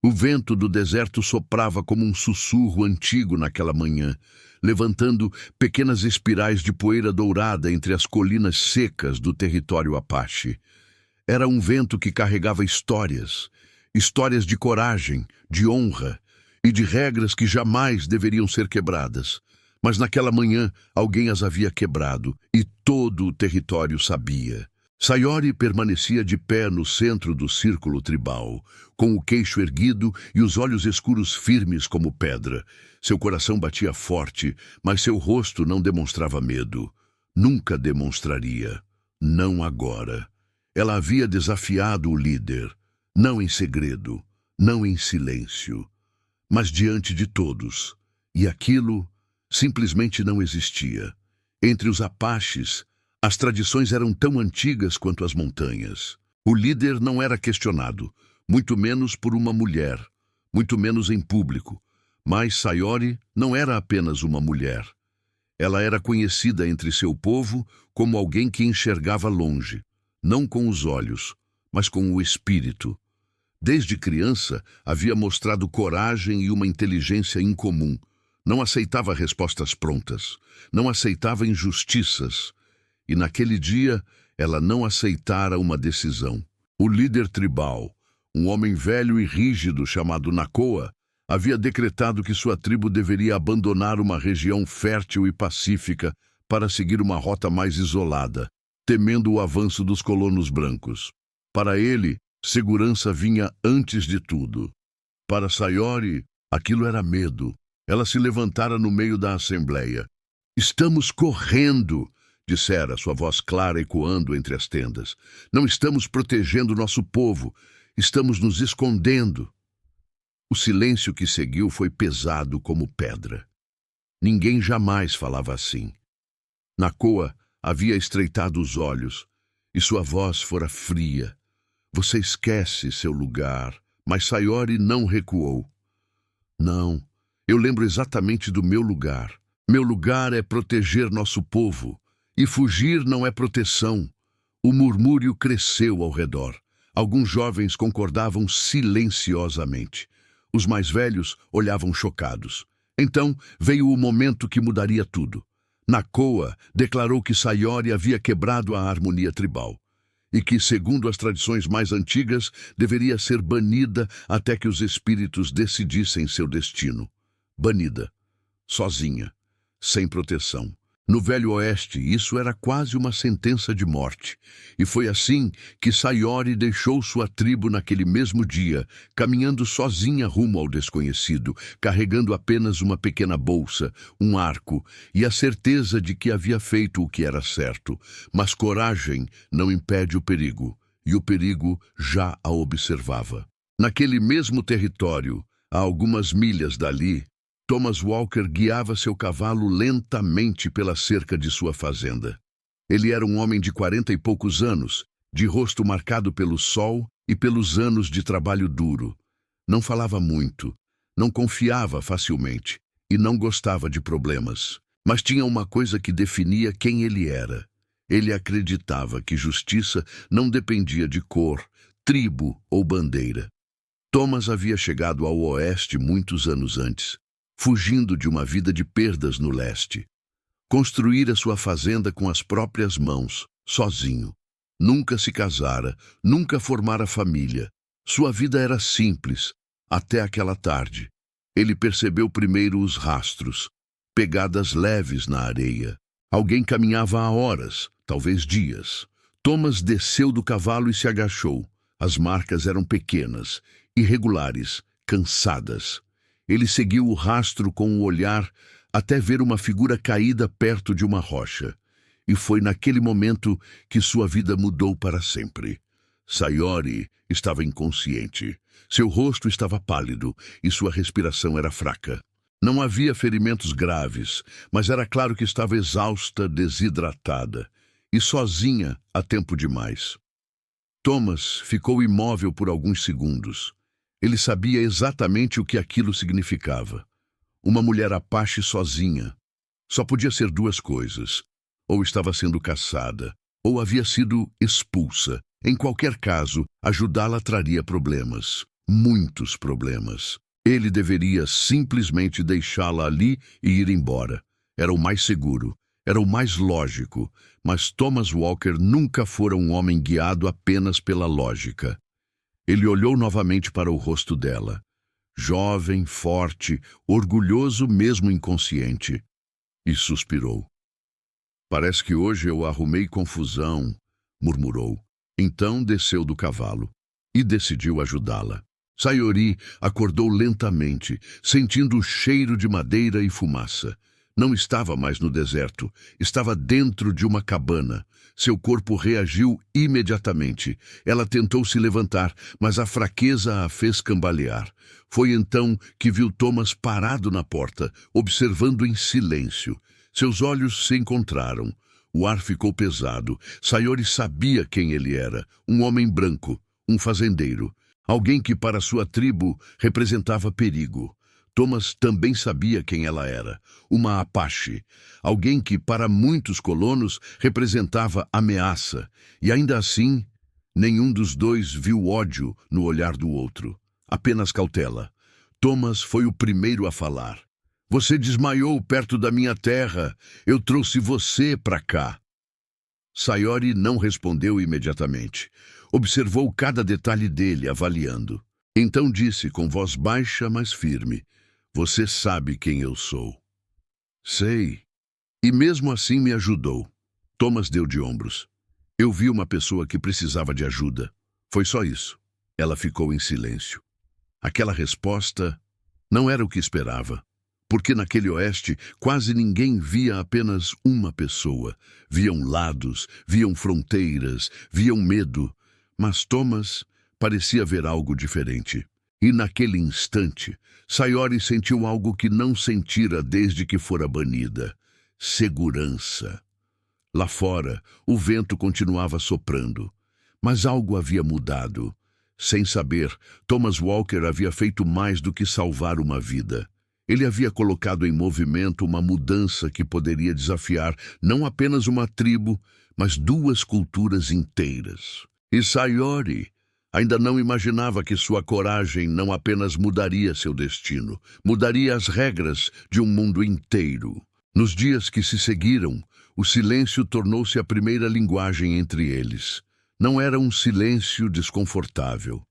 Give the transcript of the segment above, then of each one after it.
O vento do deserto soprava como um sussurro antigo naquela manhã, levantando pequenas espirais de poeira dourada entre as colinas secas do território Apache. Era um vento que carregava histórias, histórias de coragem, de honra e de regras que jamais deveriam ser quebradas. Mas naquela manhã alguém as havia quebrado e todo o território sabia. Sayori permanecia de pé no centro do círculo tribal, com o queixo erguido e os olhos escuros firmes como pedra. Seu coração batia forte, mas seu rosto não demonstrava medo. Nunca demonstraria. Não agora. Ela havia desafiado o líder, não em segredo, não em silêncio, mas diante de todos. E aquilo simplesmente não existia. Entre os Apaches, as tradições eram tão antigas quanto as montanhas. O líder não era questionado, muito menos por uma mulher, muito menos em público. Mas Sayori não era apenas uma mulher. Ela era conhecida entre seu povo como alguém que enxergava longe, não com os olhos, mas com o espírito. Desde criança, havia mostrado coragem e uma inteligência incomum. Não aceitava respostas prontas, não aceitava injustiças. E naquele dia, ela não aceitara uma decisão. O líder tribal, um homem velho e rígido chamado Nakoa, havia decretado que sua tribo deveria abandonar uma região fértil e pacífica para seguir uma rota mais isolada, temendo o avanço dos colonos brancos. Para ele, segurança vinha antes de tudo. Para Sayori, aquilo era medo. Ela se levantara no meio da assembleia. "Estamos correndo!" dissera, sua voz clara ecoando entre as tendas. "Não estamos protegendo nosso povo, estamos nos escondendo." O silêncio que seguiu foi pesado como pedra. Ninguém jamais falava assim. Nakoa havia estreitado os olhos, e sua voz fora fria. "Você esquece seu lugar." Mas Sayori não recuou. "Não, eu lembro exatamente do meu lugar. Meu lugar é proteger nosso povo. E fugir não é proteção." O murmúrio cresceu ao redor. Alguns jovens concordavam silenciosamente. Os mais velhos olhavam chocados. Então veio o momento que mudaria tudo. Nakoa declarou que Sayori havia quebrado a harmonia tribal e que, segundo as tradições mais antigas, deveria ser banida até que os espíritos decidissem seu destino. Banida, sozinha, sem proteção. No Velho Oeste, isso era quase uma sentença de morte. E foi assim que Sayori deixou sua tribo naquele mesmo dia, caminhando sozinha rumo ao desconhecido, carregando apenas uma pequena bolsa, um arco, e a certeza de que havia feito o que era certo. Mas coragem não impede o perigo, e o perigo já a observava. Naquele mesmo território, a algumas milhas dali, Thomas Walker guiava seu cavalo lentamente pela cerca de sua fazenda. Ele era um homem de 40 e poucos anos, de rosto marcado pelo sol e pelos anos de trabalho duro. Não falava muito, não confiava facilmente e não gostava de problemas. Mas tinha uma coisa que definia quem ele era. Ele acreditava que justiça não dependia de cor, tribo ou bandeira. Thomas havia chegado ao oeste muitos anos antes, fugindo de uma vida de perdas no leste. Construíra sua fazenda com as próprias mãos, sozinho. Nunca se casara, nunca formara família. Sua vida era simples, até aquela tarde. Ele percebeu primeiro os rastros, pegadas leves na areia. Alguém caminhava há horas, talvez dias. Thomas desceu do cavalo e se agachou. As marcas eram pequenas, irregulares, cansadas. Ele seguiu o rastro com o olhar até ver uma figura caída perto de uma rocha. E foi naquele momento que sua vida mudou para sempre. Sayori estava inconsciente. Seu rosto estava pálido e sua respiração era fraca. Não havia ferimentos graves, mas era claro que estava exausta, desidratada e sozinha há tempo demais. Thomas ficou imóvel por alguns segundos. Ele sabia exatamente o que aquilo significava. Uma mulher Apache sozinha. Só podia ser duas coisas. Ou estava sendo caçada, ou havia sido expulsa. Em qualquer caso, ajudá-la traria problemas. muitos problemas. Ele deveria simplesmente deixá-la ali e ir embora. Era o mais seguro, era o mais lógico, mas Thomas Walker nunca fora um homem guiado apenas pela lógica. Ele olhou novamente para o rosto dela. Jovem, forte, orgulhoso mesmo inconsciente, e suspirou. Parece que hoje eu arrumei confusão, murmurou. Então desceu do cavalo e decidiu ajudá-la. Sayori acordou lentamente, sentindo o cheiro de madeira e fumaça. Não estava mais no deserto, estava dentro de uma cabana. Seu corpo reagiu imediatamente. Ela tentou se levantar, mas a fraqueza a fez cambalear. Foi então que viu Thomas parado na porta, observando em silêncio. Seus olhos se encontraram. O ar ficou pesado. Sayori sabia quem ele era. Um homem branco, um fazendeiro. Alguém que para sua tribo representava perigo. Thomas também sabia quem ela era. Uma Apache. Alguém que para muitos colonos representava ameaça. E ainda assim, nenhum dos dois viu ódio no olhar do outro. Apenas cautela. Thomas foi o primeiro a falar. Você desmaiou perto da minha terra. Eu trouxe você para cá. Sayori não respondeu imediatamente. Observou cada detalhe dele, avaliando. Então disse com voz baixa, mas firme. Você sabe quem eu sou. Sei. E mesmo assim me ajudou. Thomas deu de ombros. Eu vi uma pessoa que precisava de ajuda. Foi só isso. Ela ficou em silêncio. Aquela resposta não era o que esperava. Porque naquele oeste quase ninguém via apenas uma pessoa. Viam lados, viam fronteiras, viam medo. Mas Thomas parecia ver algo diferente. E naquele instante, Sayori sentiu algo que não sentira desde que fora banida. Segurança. Lá fora, o vento continuava soprando. Mas algo havia mudado. Sem saber, Thomas Walker havia feito mais do que salvar uma vida. Ele havia colocado em movimento uma mudança que poderia desafiar não apenas uma tribo, mas duas culturas inteiras. E Sayori ainda não imaginava que sua coragem não apenas mudaria seu destino, mudaria as regras de um mundo inteiro. Nos dias que se seguiram, o silêncio tornou-se a primeira linguagem entre eles. Não era um silêncio desconfortável.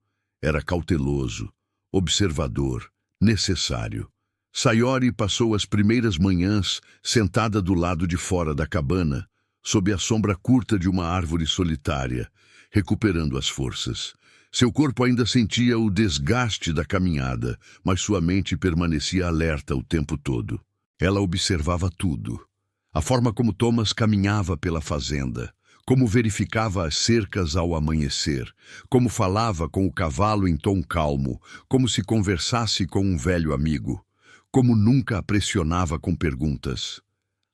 Era cauteloso, observador, necessário. Sayori passou as primeiras manhãs sentada do lado de fora da cabana, sob a sombra curta de uma árvore solitária, recuperando as forças. Seu corpo ainda sentia o desgaste da caminhada, mas sua mente permanecia alerta o tempo todo. Ela observava tudo. A forma como Thomas caminhava pela fazenda, como verificava as cercas ao amanhecer, como falava com o cavalo em tom calmo, como se conversasse com um velho amigo, como nunca a pressionava com perguntas.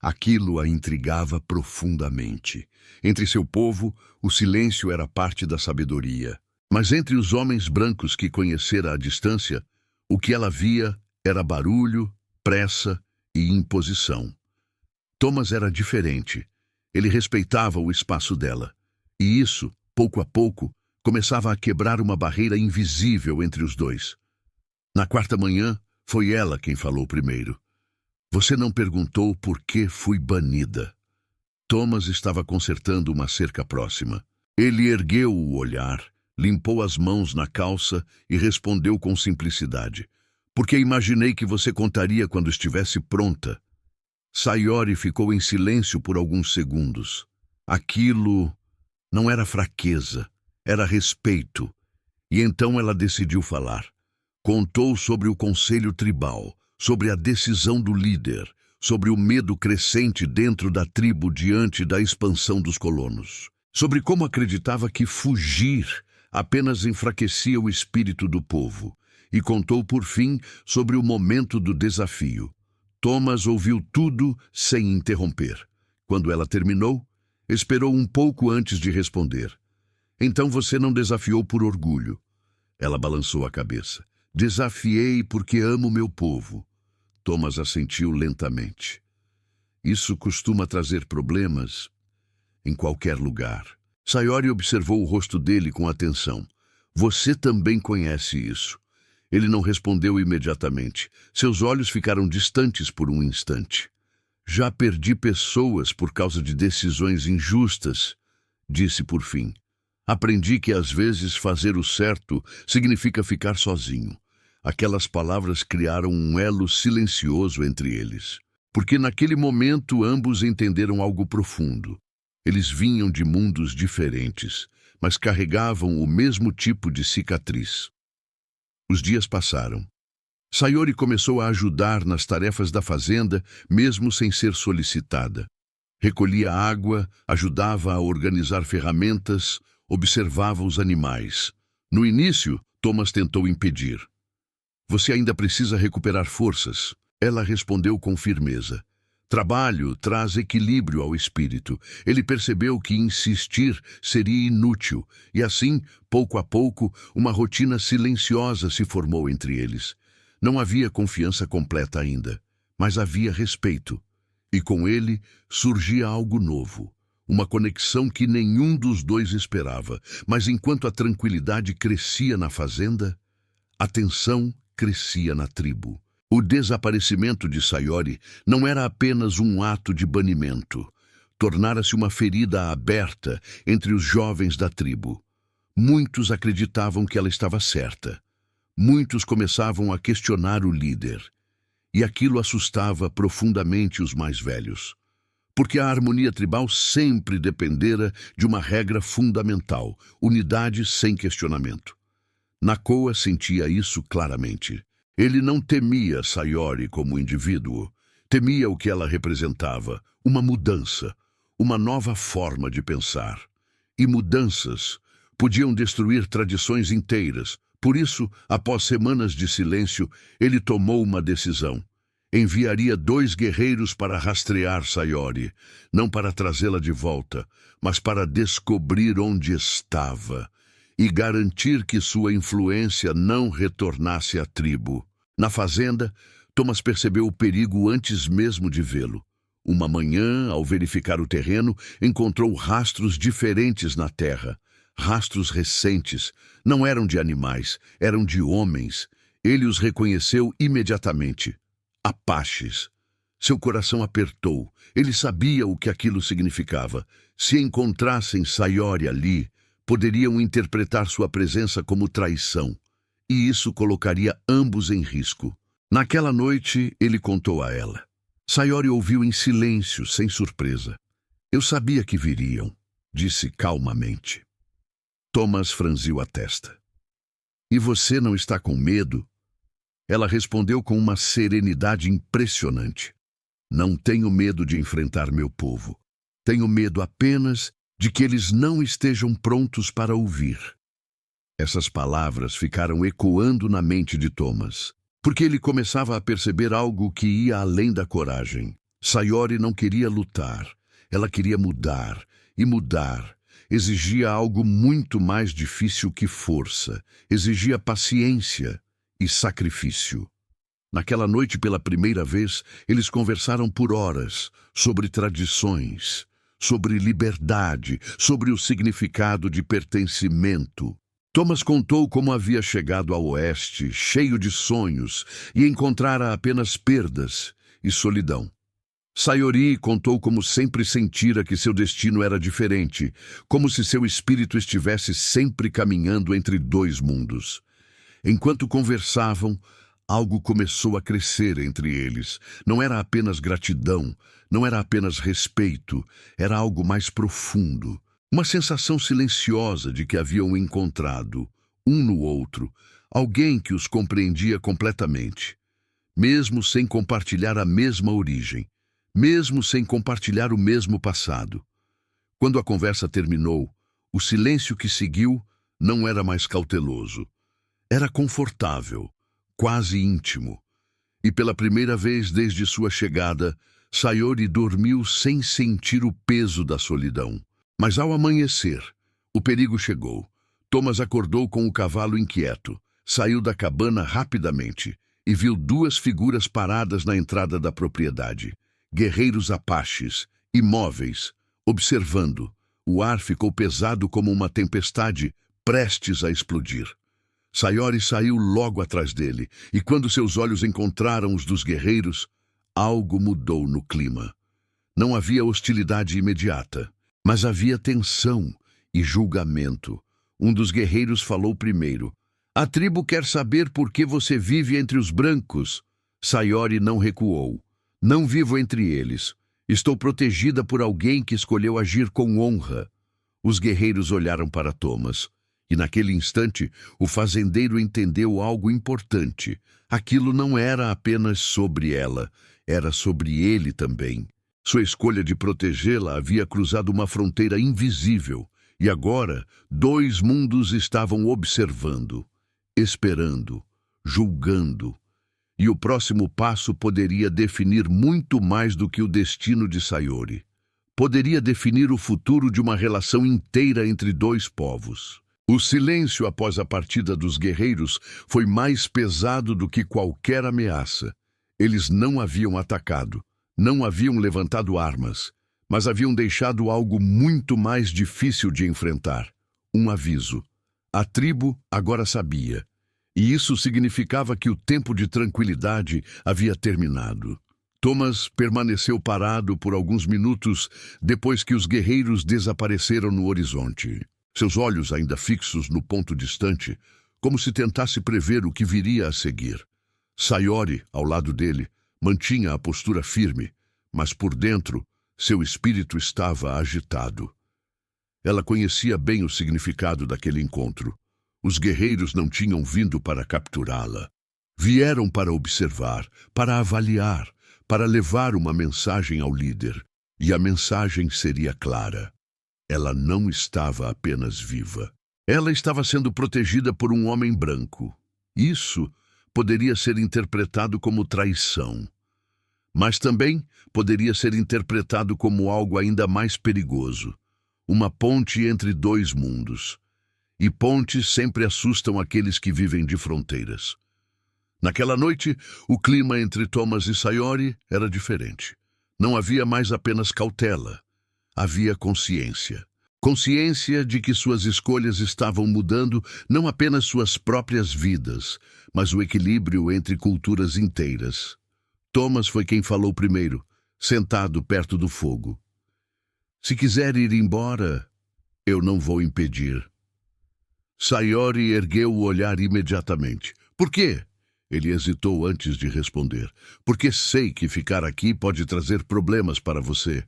Aquilo a intrigava profundamente. Entre seu povo, o silêncio era parte da sabedoria. Mas entre os homens brancos que conhecera à distância, o que ela via era barulho, pressa e imposição. Thomas era diferente. Ele respeitava o espaço dela. E isso, pouco a pouco, começava a quebrar uma barreira invisível entre os dois. Na quarta manhã, foi ela quem falou primeiro. Você não perguntou por que fui banida. Thomas estava consertando uma cerca próxima. Ele ergueu o olhar, limpou as mãos na calça e respondeu com simplicidade. Porque imaginei que você contaria quando estivesse pronta. Sayori ficou em silêncio por alguns segundos. Aquilo não era fraqueza, era respeito. E então ela decidiu falar. Contou sobre o conselho tribal, sobre a decisão do líder, sobre o medo crescente dentro da tribo diante da expansão dos colonos, sobre como acreditava que fugir apenas enfraquecia o espírito do povo, e contou por fim sobre o momento do desafio. Thomas ouviu tudo sem interromper. Quando ela terminou, esperou um pouco antes de responder. Então você não desafiou por orgulho. Ela balançou a cabeça. Desafiei porque amo meu povo. Thomas assentiu lentamente. Isso costuma trazer problemas em qualquer lugar. Sayori observou o rosto dele com atenção. Você também conhece isso. Ele não respondeu imediatamente. Seus olhos ficaram distantes por um instante. Já perdi pessoas por causa de decisões injustas, disse por fim. Aprendi que às vezes fazer o certo significa ficar sozinho. Aquelas palavras criaram um elo silencioso entre eles. Porque naquele momento ambos entenderam algo profundo. Eles vinham de mundos diferentes, mas carregavam o mesmo tipo de cicatriz. Os dias passaram. Sayori começou a ajudar nas tarefas da fazenda, mesmo sem ser solicitada. Recolhia água, ajudava a organizar ferramentas, observava os animais. No início, Thomas tentou impedir. Você ainda precisa recuperar forças. Ela respondeu com firmeza. Trabalho traz equilíbrio ao espírito. Ele percebeu que insistir seria inútil, e assim, pouco a pouco, uma rotina silenciosa se formou entre eles. Não havia confiança completa ainda, mas havia respeito. E com ele surgia algo novo, uma conexão que nenhum dos dois esperava. Mas enquanto a tranquilidade crescia na fazenda, a tensão crescia na tribo. O desaparecimento de Sayori não era apenas um ato de banimento. Tornara-se uma ferida aberta entre os jovens da tribo. Muitos acreditavam que ela estava certa. Muitos começavam a questionar o líder. E aquilo assustava profundamente os mais velhos. Porque a harmonia tribal sempre dependera de uma regra fundamental: unidade sem questionamento. Nakoa sentia isso claramente. Ele não temia Sayori como indivíduo, temia o que ela representava, uma mudança, uma nova forma de pensar. E mudanças podiam destruir tradições inteiras. Por isso, após semanas de silêncio, ele tomou uma decisão. Enviaria 2 guerreiros para rastrear Sayori, não para trazê-la de volta, mas para descobrir onde estava e garantir que sua influência não retornasse à tribo. Na fazenda, Thomas percebeu o perigo antes mesmo de vê-lo. Uma manhã, ao verificar o terreno, encontrou rastros diferentes na terra. Rastros recentes. Não eram de animais, eram de homens. Ele os reconheceu imediatamente. Apaches. Seu coração apertou. Ele sabia o que aquilo significava. Se encontrassem Sayori ali, poderiam interpretar sua presença como traição, e isso colocaria ambos em risco. Naquela noite, ele contou a ela. Sayori ouviu em silêncio, sem surpresa. Eu sabia que viriam, disse calmamente. Thomas franziu a testa. E você não está com medo? Ela respondeu com uma serenidade impressionante. Não tenho medo de enfrentar meu povo. Tenho medo apenas de que eles não estejam prontos para ouvir. Essas palavras ficaram ecoando na mente de Thomas, porque ele começava a perceber algo que ia além da coragem. Sayori não queria lutar, ela queria mudar, e mudar exigia algo muito mais difícil que força, exigia paciência e sacrifício. Naquela noite, pela primeira vez, eles conversaram por horas sobre tradições, sobre liberdade, sobre o significado de pertencimento. Thomas contou como havia chegado ao oeste, cheio de sonhos, e encontrara apenas perdas e solidão. Sayori contou como sempre sentira que seu destino era diferente, como se seu espírito estivesse sempre caminhando entre 2 mundos. Enquanto conversavam, algo começou a crescer entre eles. Não era apenas gratidão, não era apenas respeito, era algo mais profundo. Uma sensação silenciosa de que haviam encontrado, um no outro, alguém que os compreendia completamente. Mesmo sem compartilhar a mesma origem, mesmo sem compartilhar o mesmo passado. Quando a conversa terminou, o silêncio que seguiu não era mais cauteloso. Era confortável, quase íntimo. E pela primeira vez desde sua chegada, Sayori dormiu sem sentir o peso da solidão. Mas ao amanhecer, o perigo chegou. Thomas acordou com o cavalo inquieto, saiu da cabana rapidamente e viu 2 figuras paradas na entrada da propriedade. Guerreiros apaches, imóveis, observando. O ar ficou pesado como uma tempestade, prestes a explodir. Sayori saiu logo atrás dele, e quando seus olhos encontraram os dos guerreiros, algo mudou no clima. Não havia hostilidade imediata, mas havia tensão e julgamento. Um dos guerreiros falou primeiro. A tribo quer saber por que você vive entre os brancos. Sayori não recuou. Não vivo entre eles. Estou protegida por alguém que escolheu agir com honra. Os guerreiros olharam para Thomas. E naquele instante, o fazendeiro entendeu algo importante. Aquilo não era apenas sobre ela, era sobre ele também. Sua escolha de protegê-la havia cruzado uma fronteira invisível. E agora, dois mundos estavam observando, esperando, julgando. E o próximo passo poderia definir muito mais do que o destino de Sayori. Poderia definir o futuro de uma relação inteira entre dois povos. O silêncio após a partida dos guerreiros foi mais pesado do que qualquer ameaça. Eles não haviam atacado, não haviam levantado armas, mas haviam deixado algo muito mais difícil de enfrentar. Um aviso. A tribo agora sabia, e isso significava que o tempo de tranquilidade havia terminado. Thomas permaneceu parado por alguns minutos depois que os guerreiros desapareceram no horizonte. Seus olhos ainda fixos no ponto distante, como se tentasse prever o que viria a seguir. Sayori, ao lado dele, mantinha a postura firme, mas por dentro, seu espírito estava agitado. Ela conhecia bem o significado daquele encontro. Os guerreiros não tinham vindo para capturá-la. Vieram para observar, para avaliar, para levar uma mensagem ao líder. E a mensagem seria clara. Ela não estava apenas viva. Ela estava sendo protegida por um homem branco. Isso poderia ser interpretado como traição. Mas também poderia ser interpretado como algo ainda mais perigoso. Uma ponte entre dois mundos. E pontes sempre assustam aqueles que vivem de fronteiras. Naquela noite, o clima entre Thomas e Sayori era diferente. Não havia mais apenas cautela. Havia consciência. Consciência de que suas escolhas estavam mudando não apenas suas próprias vidas, mas o equilíbrio entre culturas inteiras. Thomas foi quem falou primeiro, sentado perto do fogo. Se quiser ir embora, eu não vou impedir. Sayori ergueu o olhar imediatamente. Por quê? Ele hesitou antes de responder. Porque sei que ficar aqui pode trazer problemas para você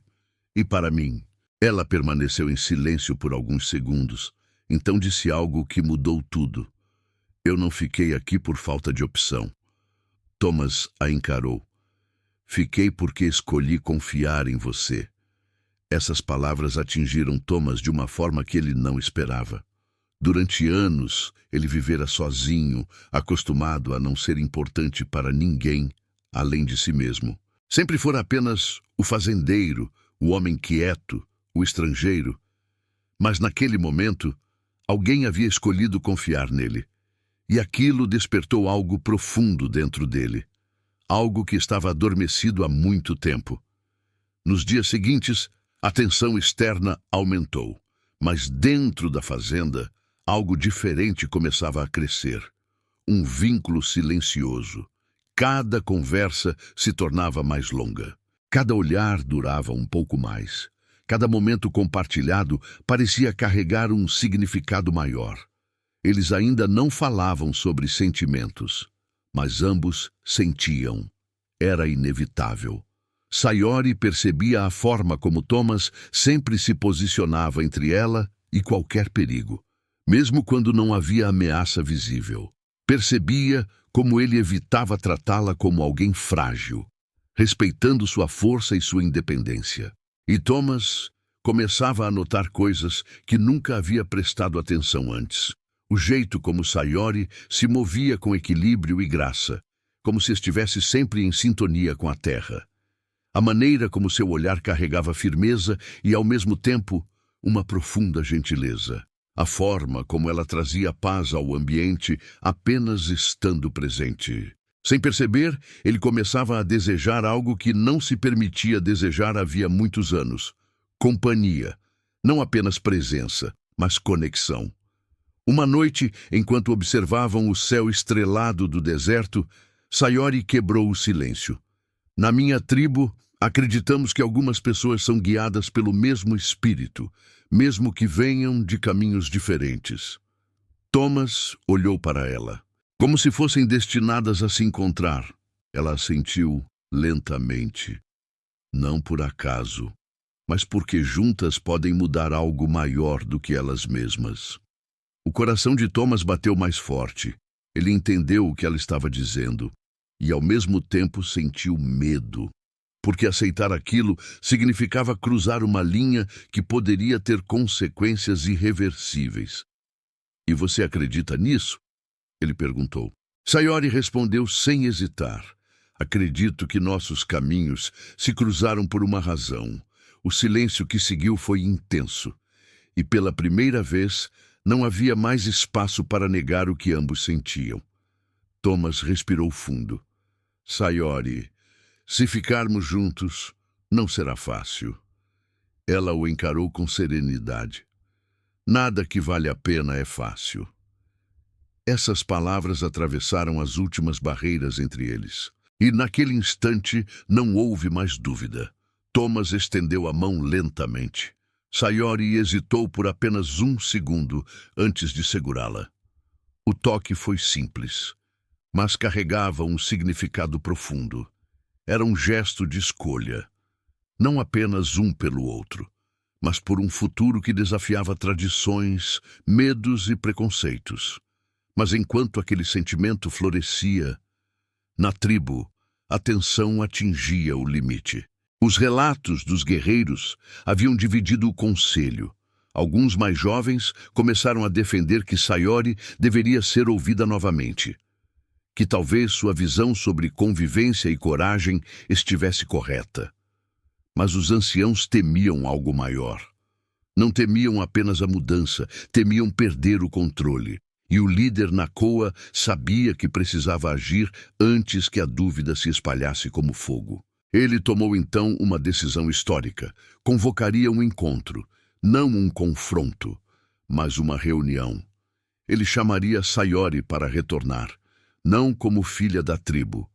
e para mim. Ela permaneceu em silêncio por alguns segundos. Então disse algo que mudou tudo. Eu não fiquei aqui por falta de opção. Thomas a encarou. Fiquei porque escolhi confiar em você. Essas palavras atingiram Thomas de uma forma que ele não esperava. Durante anos, ele vivera sozinho, acostumado a não ser importante para ninguém, além de si mesmo. Sempre fora apenas o fazendeiro, o homem quieto, o estrangeiro. Mas naquele momento, alguém havia escolhido confiar nele. E aquilo despertou algo profundo dentro dele. Algo que estava adormecido há muito tempo. Nos dias seguintes, a tensão externa aumentou. Mas dentro da fazenda, algo diferente começava a crescer. Um vínculo silencioso. Cada conversa se tornava mais longa. Cada olhar durava um pouco mais. Cada momento compartilhado parecia carregar um significado maior. Eles ainda não falavam sobre sentimentos, mas ambos sentiam. Era inevitável. Sayori percebia a forma como Thomas sempre se posicionava entre ela e qualquer perigo, mesmo quando não havia ameaça visível. Percebia como ele evitava tratá-la como alguém frágil, respeitando sua força e sua independência. E Thomas começava a notar coisas que nunca havia prestado atenção antes. O jeito como Sayori se movia com equilíbrio e graça, como se estivesse sempre em sintonia com a terra. A maneira como seu olhar carregava firmeza e, ao mesmo tempo, uma profunda gentileza. A forma como ela trazia paz ao ambiente apenas estando presente. Sem perceber, ele começava a desejar algo que não se permitia desejar havia muitos anos. Companhia. Não apenas presença, mas conexão. Uma noite, enquanto observavam o céu estrelado do deserto, Sayori quebrou o silêncio. Na minha tribo, acreditamos que algumas pessoas são guiadas pelo mesmo espírito, mesmo que venham de caminhos diferentes. Thomas olhou para ela, como se fossem destinadas a se encontrar. Ela assentiu lentamente. Não por acaso, mas porque juntas podem mudar algo maior do que elas mesmas. O coração de Thomas bateu mais forte. Ele entendeu o que ela estava dizendo e, ao mesmo tempo, sentiu medo, porque aceitar aquilo significava cruzar uma linha que poderia ter consequências irreversíveis. E você acredita nisso? Ele perguntou. Sayori respondeu sem hesitar. Acredito que nossos caminhos se cruzaram por uma razão. O silêncio que seguiu foi intenso. E pela primeira vez, não havia mais espaço para negar o que ambos sentiam. Thomas respirou fundo. Sayori, se ficarmos juntos, não será fácil. Ela o encarou com serenidade. Nada que vale a pena é fácil. Essas palavras atravessaram as últimas barreiras entre eles. E naquele instante não houve mais dúvida. Thomas estendeu a mão lentamente. Sayori hesitou por apenas um segundo antes de segurá-la. O toque foi simples, mas carregava um significado profundo. Era um gesto de escolha, não apenas um pelo outro, mas por um futuro que desafiava tradições, medos e preconceitos. Mas enquanto aquele sentimento florescia, na tribo, a tensão atingia o limite. Os relatos dos guerreiros haviam dividido o conselho. Alguns mais jovens começaram a defender que Sayori deveria ser ouvida novamente, que talvez sua visão sobre convivência e coragem estivesse correta. Mas os anciãos temiam algo maior. Não temiam apenas a mudança, temiam perder o controle. E o líder Nakoa sabia que precisava agir antes que a dúvida se espalhasse como fogo. Ele tomou então uma decisão histórica. Convocaria um encontro, não um confronto, mas uma reunião. Ele chamaria Sayori para retornar, não como filha da tribo,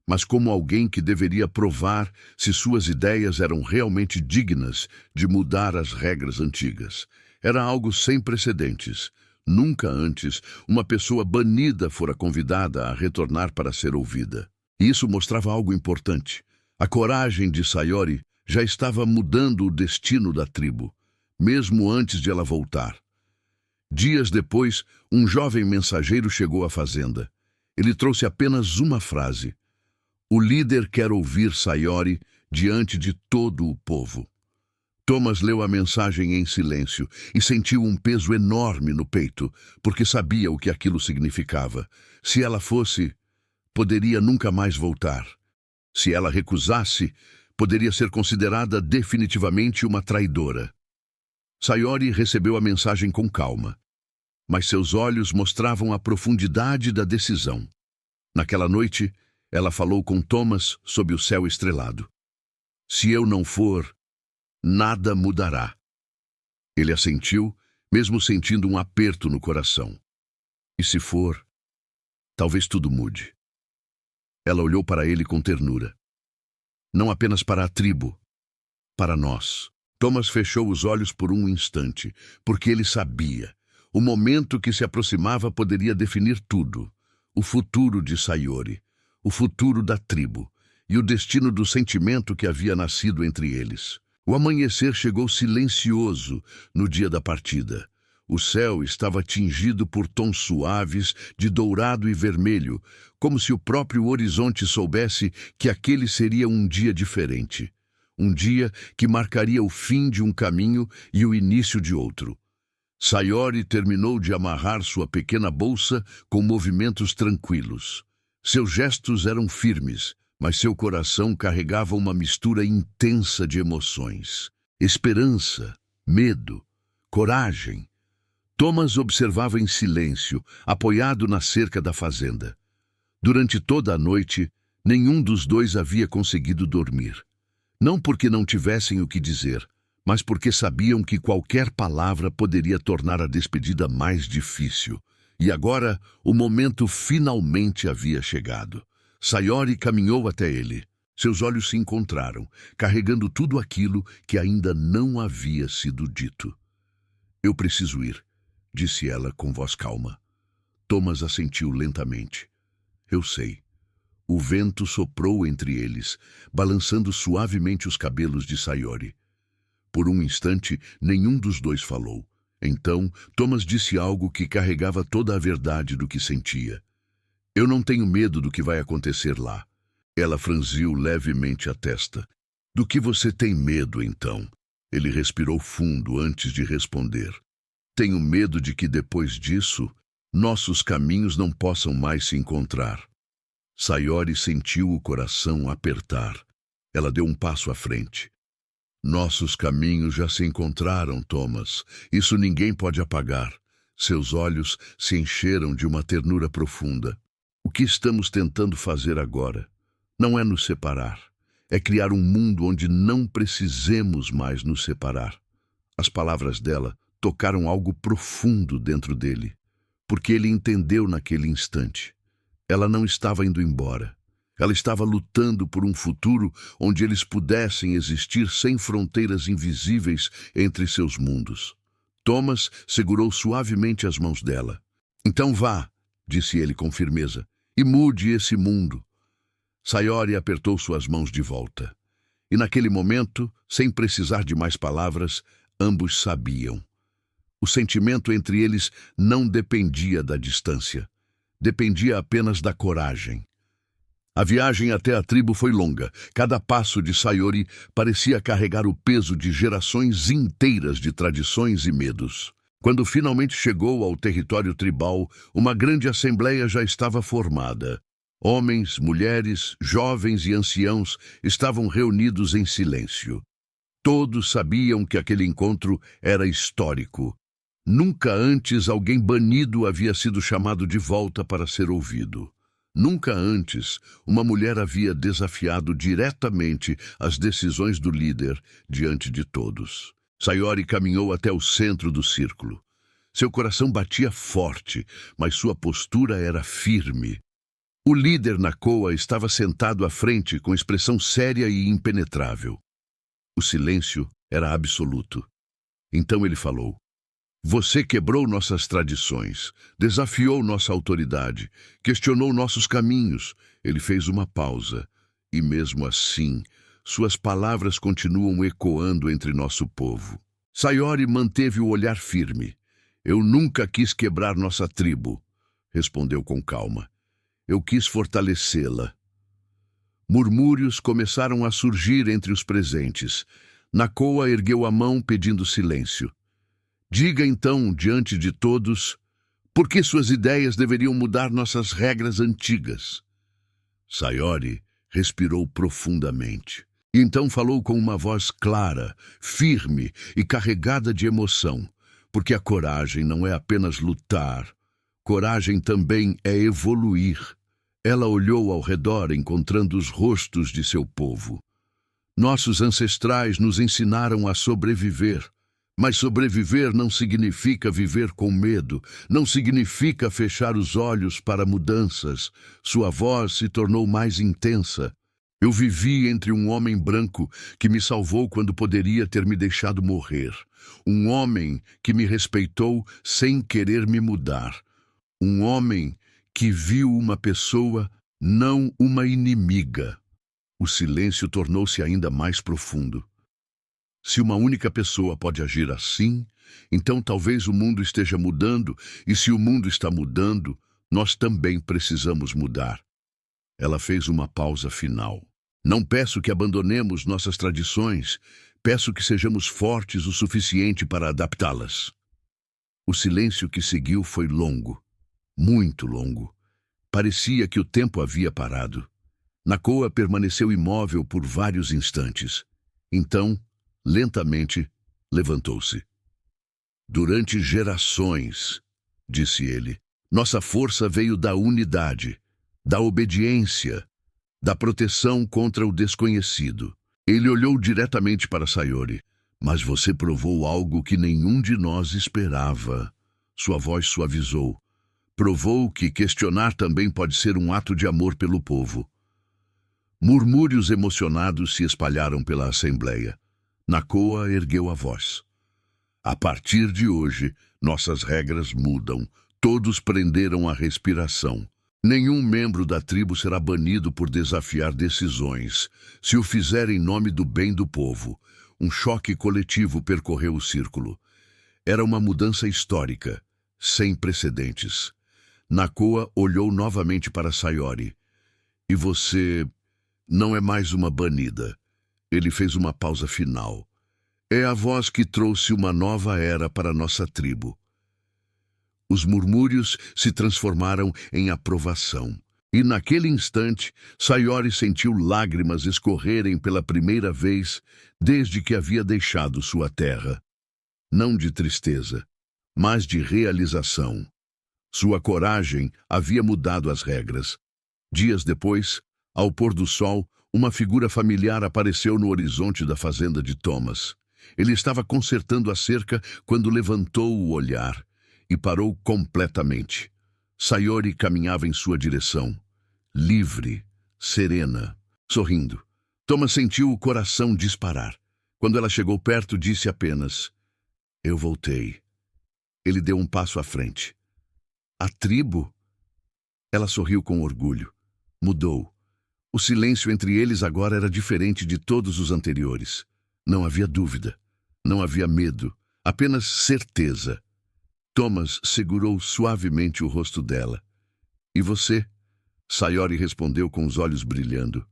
mas como alguém que deveria provar se suas ideias eram realmente dignas de mudar as regras antigas. Era algo sem precedentes. Nunca antes uma pessoa banida fora convidada a retornar para ser ouvida. E isso mostrava algo importante. A coragem de Sayori já estava mudando o destino da tribo, mesmo antes de ela voltar. Dias depois, um jovem mensageiro chegou à fazenda. Ele trouxe apenas uma frase. O líder quer ouvir Sayori diante de todo o povo. Thomas leu a mensagem em silêncio e sentiu um peso enorme no peito, porque sabia o que aquilo significava. Se ela fosse, poderia nunca mais voltar. Se ela recusasse, poderia ser considerada definitivamente uma traidora. Sayori recebeu a mensagem com calma, mas seus olhos mostravam a profundidade da decisão. Naquela noite, ela falou com Thomas sob o céu estrelado. Se eu não for, nada mudará. Ele assentiu, mesmo sentindo um aperto no coração. E se for, talvez tudo mude. Ela olhou para ele com ternura. Não apenas para a tribo, para nós. Thomas fechou os olhos por um instante, porque ele sabia. O momento que se aproximava poderia definir tudo. O futuro de Sayori, o futuro da tribo e o destino do sentimento que havia nascido entre eles. O amanhecer chegou silencioso no dia da partida. O céu estava tingido por tons suaves de dourado e vermelho, como se o próprio horizonte soubesse que aquele seria um dia diferente. Um dia que marcaria o fim de um caminho e o início de outro. Sayori terminou de amarrar sua pequena bolsa com movimentos tranquilos. Seus gestos eram firmes, mas seu coração carregava uma mistura intensa de emoções. Esperança, medo, coragem. Thomas observava em silêncio, apoiado na cerca da fazenda. Durante toda a noite, nenhum dos dois havia conseguido dormir. Não porque não tivessem o que dizer, mas porque sabiam que qualquer palavra poderia tornar a despedida mais difícil. E agora o momento finalmente havia chegado. Sayori caminhou até ele. Seus olhos se encontraram, carregando tudo aquilo que ainda não havia sido dito. Eu preciso ir, disse ela com voz calma. Thomas assentiu lentamente. Eu sei. O vento soprou entre eles, balançando suavemente os cabelos de Sayori. Por um instante, nenhum dos dois falou. Então, Thomas disse algo que carregava toda a verdade do que sentia. Eu não tenho medo do que vai acontecer lá. Ela franziu levemente a testa. Do que você tem medo, então? Ele respirou fundo antes de responder. Tenho medo de que depois disso, nossos caminhos não possam mais se encontrar. Sayori sentiu o coração apertar. Ela deu um passo à frente. Nossos caminhos já se encontraram, Thomas. Isso ninguém pode apagar. Seus olhos se encheram de uma ternura profunda. O que estamos tentando fazer agora não é nos separar. É criar um mundo onde não precisemos mais nos separar. As palavras dela tocaram algo profundo dentro dele, porque ele entendeu naquele instante. Ela não estava indo embora. Ela estava lutando por um futuro onde eles pudessem existir sem fronteiras invisíveis entre seus mundos. Thomas segurou suavemente as mãos dela. Então vá, disse ele com firmeza, e mude esse mundo. Sayori apertou suas mãos de volta. E naquele momento, sem precisar de mais palavras, ambos sabiam. O sentimento entre eles não dependia da distância. Dependia apenas da coragem. A viagem até a tribo foi longa. Cada passo de Sayori parecia carregar o peso de gerações inteiras de tradições e medos. Quando finalmente chegou ao território tribal, uma grande assembleia já estava formada. Homens, mulheres, jovens e anciãos estavam reunidos em silêncio. Todos sabiam que aquele encontro era histórico. Nunca antes alguém banido havia sido chamado de volta para ser ouvido. Nunca antes uma mulher havia desafiado diretamente as decisões do líder diante de todos. Sayori caminhou até o centro do círculo. Seu coração batia forte, mas sua postura era firme. O líder Nakoa estava sentado à frente com expressão séria e impenetrável. O silêncio era absoluto. Então ele falou: Você quebrou nossas tradições, desafiou nossa autoridade, questionou nossos caminhos. Ele fez uma pausa. E mesmo assim, suas palavras continuam ecoando entre nosso povo. Sayori manteve o olhar firme. Eu nunca quis quebrar nossa tribo, respondeu com calma. Eu quis fortalecê-la. Murmúrios começaram a surgir entre os presentes. Nakoa ergueu a mão pedindo silêncio. Diga então, diante de todos, por que suas ideias deveriam mudar nossas regras antigas? Sayori respirou profundamente. E então falou com uma voz clara, firme e carregada de emoção, porque a coragem não é apenas lutar. Coragem também é evoluir. Ela olhou ao redor, encontrando os rostos de seu povo. Nossos ancestrais nos ensinaram a sobreviver. Mas sobreviver não significa viver com medo, não significa fechar os olhos para mudanças. Sua voz se tornou mais intensa. Eu vivi entre um homem branco que me salvou quando poderia ter me deixado morrer. Um homem que me respeitou sem querer me mudar. Um homem que viu uma pessoa, não uma inimiga. O silêncio tornou-se ainda mais profundo. Se uma única pessoa pode agir assim, então talvez o mundo esteja mudando, e se o mundo está mudando, nós também precisamos mudar. Ela fez uma pausa final. Não peço que abandonemos nossas tradições, peço que sejamos fortes o suficiente para adaptá-las. O silêncio que seguiu foi longo, muito longo. Parecia que o tempo havia parado. Nakoa permaneceu imóvel por vários instantes. Então, lentamente, levantou-se. Durante gerações, disse ele, nossa força veio da unidade, da obediência, da proteção contra o desconhecido. Ele olhou diretamente para Sayori. Mas você provou algo que nenhum de nós esperava. Sua voz suavizou. Provou que questionar também pode ser um ato de amor pelo povo. Murmúrios emocionados se espalharam pela assembleia. Nakoa ergueu a voz. A partir de hoje, nossas regras mudam. Todos prenderam a respiração. Nenhum membro da tribo será banido por desafiar decisões, se o fizer em nome do bem do povo. Um choque coletivo percorreu o círculo. Era uma mudança histórica, sem precedentes. Nakoa olhou novamente para Sayori. E você não é mais uma banida. Ele fez uma pausa final. É a voz que trouxe uma nova era para nossa tribo. Os murmúrios se transformaram em aprovação. E naquele instante, Sayori sentiu lágrimas escorrerem pela primeira vez desde que havia deixado sua terra. Não de tristeza, mas de realização. Sua coragem havia mudado as regras. Dias depois, ao pôr do sol, uma figura familiar apareceu no horizonte da fazenda de Thomas. Ele estava consertando a cerca quando levantou o olhar e parou completamente. Sayori caminhava em sua direção, livre, serena, sorrindo. Thomas sentiu o coração disparar. Quando ela chegou perto, disse apenas: "Eu voltei." Ele deu um passo à frente. A tribo? Ela sorriu com orgulho. Mudou. O silêncio entre eles agora era diferente de todos os anteriores. Não havia dúvida. Não havia medo. Apenas certeza. Thomas segurou suavemente o rosto dela. "E você?" Sayori respondeu com os olhos brilhando.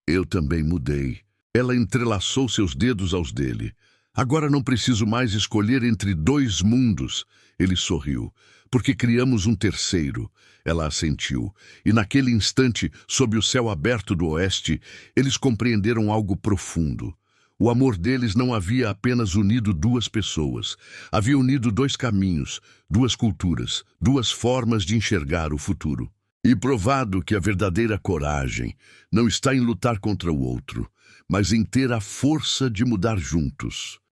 "Eu também mudei." Ela entrelaçou seus dedos aos dele. "Agora não preciso mais escolher entre dois mundos." Ele sorriu. "Porque criamos um terceiro." Ela assentiu. E naquele instante, sob o céu aberto do oeste, eles compreenderam algo profundo. O amor deles não havia apenas unido duas pessoas. Havia unido dois caminhos, duas culturas, duas formas de enxergar o futuro. E provado que a verdadeira coragem não está em lutar contra o outro, mas em ter a força de mudar juntos.